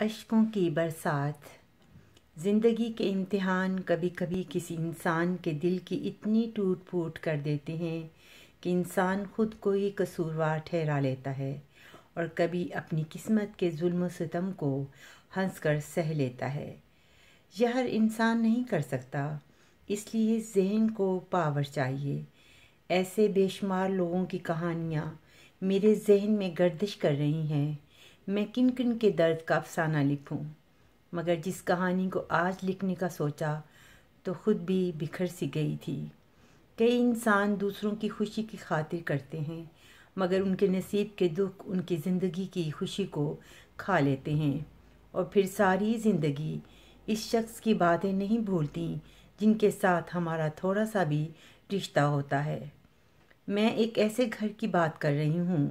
اشکوں کی برسات۔ زندگی کے امتحان کبھی کبھی کسی انسان کے دل کی اتنی ٹوٹ پھوٹ کر دیتے ہیں کہ انسان خود کو ہی قصوروار ٹھہرا لیتا ہے اور کبھی اپنی قسمت کے ظلم و ستم کو ہنس کر سہ لیتا ہے۔ یہ ہر انسان نہیں کر سکتا، اس لیے ذہن کو پاور چاہیے۔ ایسے بے شمار لوگوں کی کہانیاں میرے ذہن میں گردش کر رہی ہیں۔ میں کن کن کے درد کا افسانہ لکھوں، مگر جس کہانی کو آج لکھنے کا سوچا تو خود بھی بکھر سی گئی تھی۔ کئی انسان دوسروں کی خوشی کی خاطر کرتے ہیں، مگر ان کے نصیب کے دکھ ان کی زندگی کی خوشی کو کھا لیتے ہیں، اور پھر ساری زندگی اس شخص کی باتیں نہیں بھولتی جن کے ساتھ ہمارا تھوڑا سا بھی رشتہ ہوتا ہے۔ میں ایک ایسے گھر کی بات کر رہی ہوں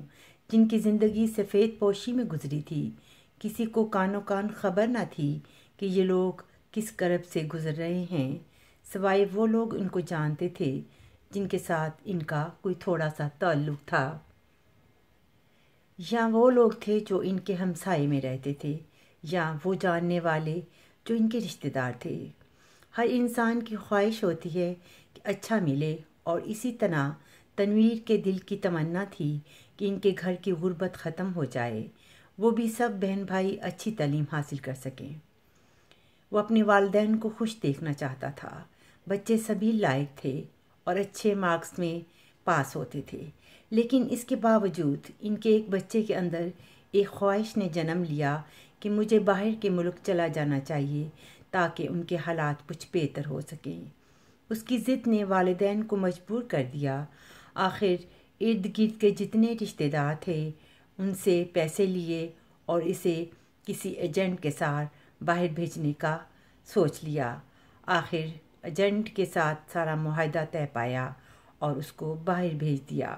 جن کی زندگی سفید پوشی میں گزری تھی۔ کسی کو کانوں کان خبر نہ تھی کہ یہ لوگ کس کرب سے گزر رہے ہیں، سوائے وہ لوگ ان کو جانتے تھے جن کے ساتھ ان کا کوئی تھوڑا سا تعلق تھا، یا وہ لوگ تھے جو ان کے ہمسائے میں رہتے تھے، یا وہ جاننے والے جو ان کے رشتہ دار تھے۔ ہر انسان کی خواہش ہوتی ہے کہ اچھا ملے، اور اسی طرح تنویر کے دل کی تمنا تھی کہ ان کے گھر کی غربت ختم ہو جائے، وہ بھی سب بہن بھائی اچھی تعلیم حاصل کر سکیں۔ وہ اپنے والدین کو خوش دیکھنا چاہتا تھا۔ بچے سبھی لائق تھے اور اچھے مارکس میں پاس ہوتے تھے، لیکن اس کے باوجود ان کے ایک بچے کے اندر ایک خواہش نے جنم لیا کہ مجھے باہر کے ملک چلا جانا چاہیے تاکہ ان کے حالات کچھ بہتر ہو سکیں۔ اس کی ضد نے والدین کو مجبور کر دیا۔ آخر ارد گرد کے جتنے رشتہ دار تھے ان سے پیسے لیے اور اسے کسی ایجنٹ کے ساتھ باہر بھیجنے کا سوچ لیا۔ آخر ایجنٹ کے ساتھ سارا معاہدہ طے پایا اور اس کو باہر بھیج دیا۔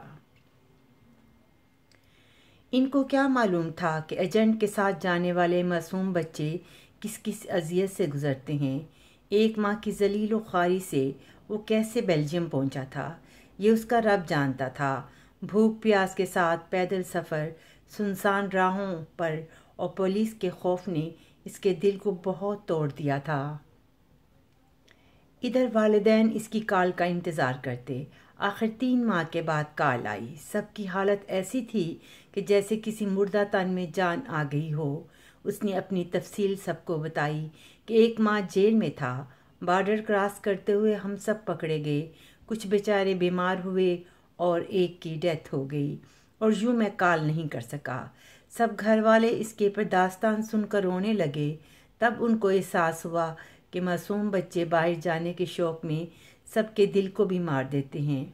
ان کو کیا معلوم تھا کہ ایجنٹ کے ساتھ جانے والے معصوم بچے کس کس اذیت سے گزرتے ہیں۔ ایک ماہ کی ذلیل و خواری سے وہ کیسے بیلجیم پہنچا تھا، یہ اس کا رب جانتا تھا۔ بھوک پیاس کے ساتھ پیدل سفر، سنسان راہوں پر، اور پولیس کے خوف نے اس کے دل کو بہت توڑ دیا تھا۔ ادھر والدین اس کی کال کا انتظار کرتے۔ آخر 3 ماہ کے بعد کال آئی۔ سب کی حالت ایسی تھی کہ جیسے کسی مردہ تن میں جان آ گئی ہو۔ اس نے اپنی تفصیل سب کو بتائی کہ 1 ماہ جیل میں تھا، بارڈر کراس کرتے ہوئے ہم سب پکڑے گئے، کچھ بیچارے بیمار ہوئے اور ایک کی ڈیتھ ہو گئی، اور یوں میں کال نہیں کر سکا۔ سب گھر والے اس کے پر داستان سن کر رونے لگے۔ تب ان کو احساس ہوا کہ معصوم بچے باہر جانے کے شوق میں سب کے دل کو بھی مار دیتے ہیں،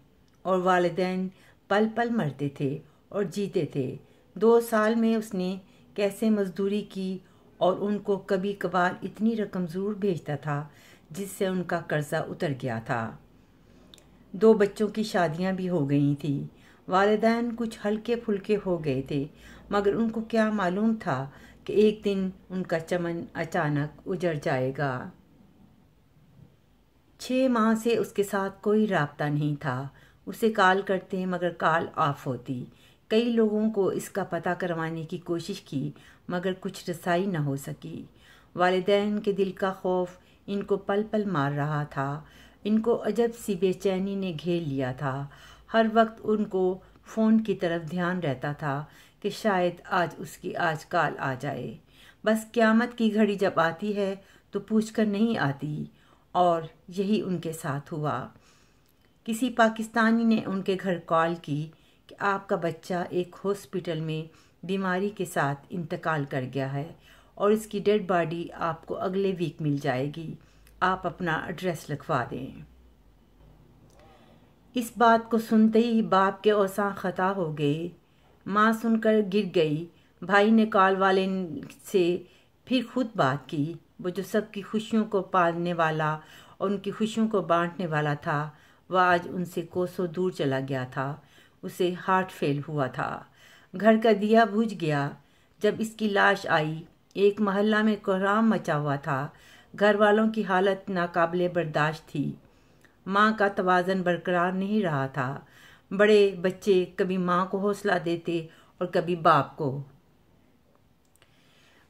اور والدین پل پل مرتے تھے اور جیتے تھے۔ 2 سال میں اس نے کیسے مزدوری کی، اور ان کو کبھی کبھار اتنی رقم ضرور بھیجتا تھا جس سے ان کا قرضہ اتر گیا تھا۔ 2 بچوں کی شادیاں بھی ہو گئی تھیں۔ والدین کچھ ہلکے پھلکے ہو گئے تھے، مگر ان کو کیا معلوم تھا کہ ایک دن ان کا چمن اچانک اجڑ جائے گا۔ 6 ماہ سے اس کے ساتھ کوئی رابطہ نہیں تھا۔ اسے کال کرتے مگر کال آف ہوتی۔ کئی لوگوں کو اس کا پتہ کروانے کی کوشش کی مگر کچھ رسائی نہ ہو سکی۔ والدین کے دل کا خوف ان کو پل پل مار رہا تھا۔ ان کو عجب سی بے چینی نے گھیر لیا تھا۔ ہر وقت ان کو فون کی طرف دھیان رہتا تھا کہ شاید آج کال آ جائے۔ بس قیامت کی گھڑی جب آتی ہے تو پوچھ کر نہیں آتی، اور یہی ان کے ساتھ ہوا۔ کسی پاکستانی نے ان کے گھر کال کی کہ آپ کا بچہ ایک ہاسپٹل میں بیماری کے ساتھ انتقال کر گیا ہے، اور اس کی ڈیڈ باڈی آپ کو اگلے ویک مل جائے گی، آپ اپنا ایڈریس لکھوا دیں۔ اس بات کو سنتے ہی باپ کے اوساں خطا ہو گئے۔ ماں سن کر گر گئی۔ بھائی نے کال والے سے پھر خود بات کی۔ وہ جو سب کی خوشیوں کو پالنے والا اور ان کی خوشیوں کو بانٹنے والا تھا، وہ آج ان سے کوسوں دور چلا گیا تھا۔ اسے ہارٹ فیل ہوا تھا۔ گھر کا دیا بجھ گیا جب اس کی لاش آئی۔ ایک محلہ میں کوہرام مچا ہوا تھا۔ گھر والوں کی حالت ناقابل برداشت تھی۔ ماں کا توازن برقرار نہیں رہا تھا۔ بڑے بچے کبھی ماں کو حوصلہ دیتے اور کبھی باپ کو۔